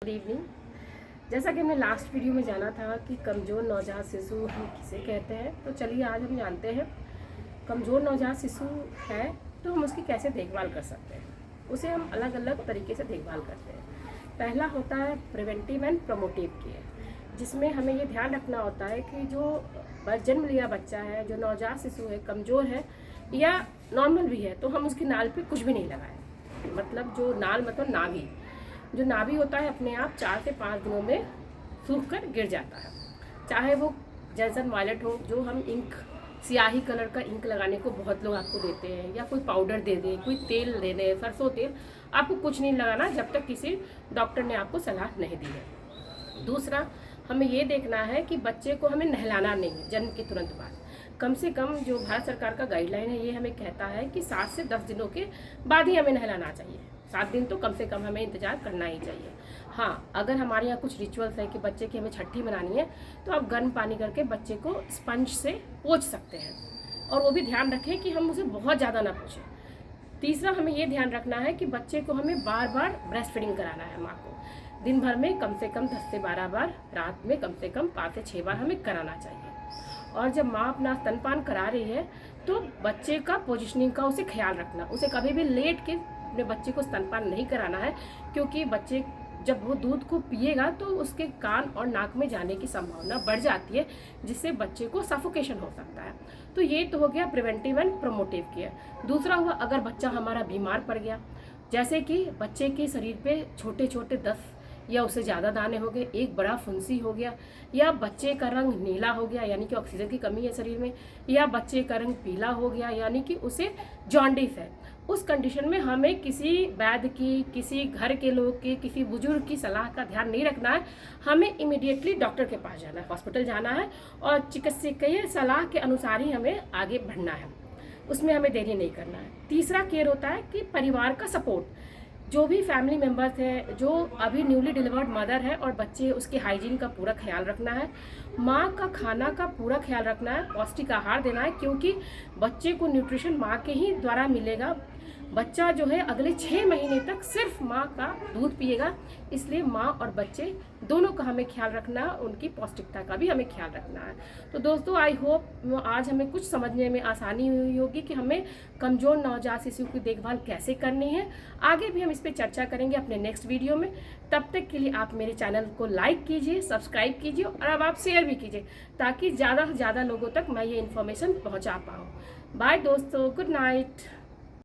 Good evening. जैसा कि हमने लास्ट वीडियो में जाना था कि कमज़ोर नवजात शिशु हम किसे कहते हैं, तो चलिए आज हम जानते हैं कमज़ोर नवजात शिशु है तो हम उसकी कैसे देखभाल कर सकते हैं। उसे हम अलग अलग तरीके से देखभाल करते हैं। पहला होता है प्रिवेंटिव एंड प्रमोटिव केयर, जिसमें हमें ये ध्यान रखना होता है कि जो जन्म लिया बच्चा है, जो नवजात शिशु है, कमज़ोर है या नॉर्मल भी है, तो हम उसकी नाल पे कुछ भी नहीं लगाएं। मतलब जो नाल मतलब नाभि, जो नाभि होता है अपने आप 4 से 5 दिनों में सूख कर गिर जाता है। चाहे वो जैसन वायलेट हो, जो हम इंक सियाही कलर का इंक लगाने को बहुत लोग आपको देते हैं, या कोई पाउडर दे दे, कोई तेल दे दे, सरसों तेल, आपको कुछ नहीं लगाना जब तक किसी डॉक्टर ने आपको सलाह नहीं दी है। दूसरा, हमें ये देखना है कि बच्चे को हमें नहलाना नहीं जन्म के तुरंत बाद। कम से कम जो भारत सरकार का गाइडलाइन है ये हमें कहता है कि 7 से 10 दिनों के बाद ही हमें नहलाना चाहिए। 7 दिन तो कम से कम हमें इंतज़ार करना ही चाहिए। हाँ, अगर हमारे यहाँ कुछ रिचुअल्स है कि बच्चे की हमें छठी मनानी है, तो आप गर्म पानी करके बच्चे को स्पंज से पोंछ सकते हैं, और वो भी ध्यान रखें कि हम उसे बहुत ज़्यादा ना पोंछें। तीसरा, हमें ये ध्यान रखना है कि बच्चे को हमें बार बार ब्रेस्ट फीडिंग कराना है। माँ को दिन भर में कम से कम 10 से 12 बार, रात में कम से कम 5 से 6 बार हमें कराना चाहिए। और जब माँ अपना स्तनपान करा रही है तो बच्चे का पोजिशनिंग का उसे ख्याल रखना। उसे कभी भी लेट के अपने बच्चे को स्तनपान नहीं कराना है, क्योंकि बच्चे जब वो दूध को पिएगा तो उसके कान और नाक में जाने की संभावना बढ़ जाती है, जिससे बच्चे को सफोकेशन हो सकता है। तो ये तो हो गया प्रिवेंटिव एंड प्रमोटिव केयर। दूसरा हुआ, अगर बच्चा हमारा बीमार पड़ गया, जैसे कि बच्चे के शरीर पे छोटे छोटे 10 या उससे ज़्यादा दाने हो गए, एक बड़ा फुंसी हो गया, या बच्चे का रंग नीला हो गया यानी कि ऑक्सीजन की कमी है शरीर में, या बच्चे का रंग पीला हो गया यानी कि उसे जॉन्डिस है, उस कंडीशन में हमें किसी वैद्य की, किसी घर के लोग की, किसी बुजुर्ग की सलाह का ध्यान नहीं रखना है। हमें इमीडिएटली डॉक्टर के पास जाना है, हॉस्पिटल जाना है, और चिकित्सकीय सलाह के अनुसार ही हमें आगे बढ़ना है, उसमें हमें देरी नहीं करना है। तीसरा केयर होता है कि परिवार का सपोर्ट। जो भी फैमिली मेम्बर्स हैं, जो अभी न्यूली डिलीवर्ड मदर है और बच्चे, उसके हाइजीन का पूरा ख्याल रखना है। माँ का खाना का पूरा ख्याल रखना है, पौष्टिक आहार देना है, क्योंकि बच्चे को न्यूट्रिशन माँ के ही द्वारा मिलेगा। बच्चा जो है अगले 6 महीने तक सिर्फ माँ का दूध पिएगा, इसलिए माँ और बच्चे दोनों का हमें ख्याल रखना है, उनकी पौष्टिकता का भी हमें ख्याल रखना है। तो दोस्तों, आई होप आज हमें कुछ समझने में आसानी हुई होगी कि हमें कमज़ोर नवजात शिशु की देखभाल कैसे करनी है। आगे भी हम इस पर चर्चा करेंगे अपने नेक्स्ट वीडियो में। तब तक के लिए आप मेरे चैनल को लाइक कीजिए, सब्सक्राइब कीजिए, और अब आप शेयर भी कीजिए, ताकि ज़्यादा से ज़्यादा लोगों तक मैं ये इन्फॉर्मेशन पहुँचा पाऊँ। बाय दोस्तों, गुड नाइट।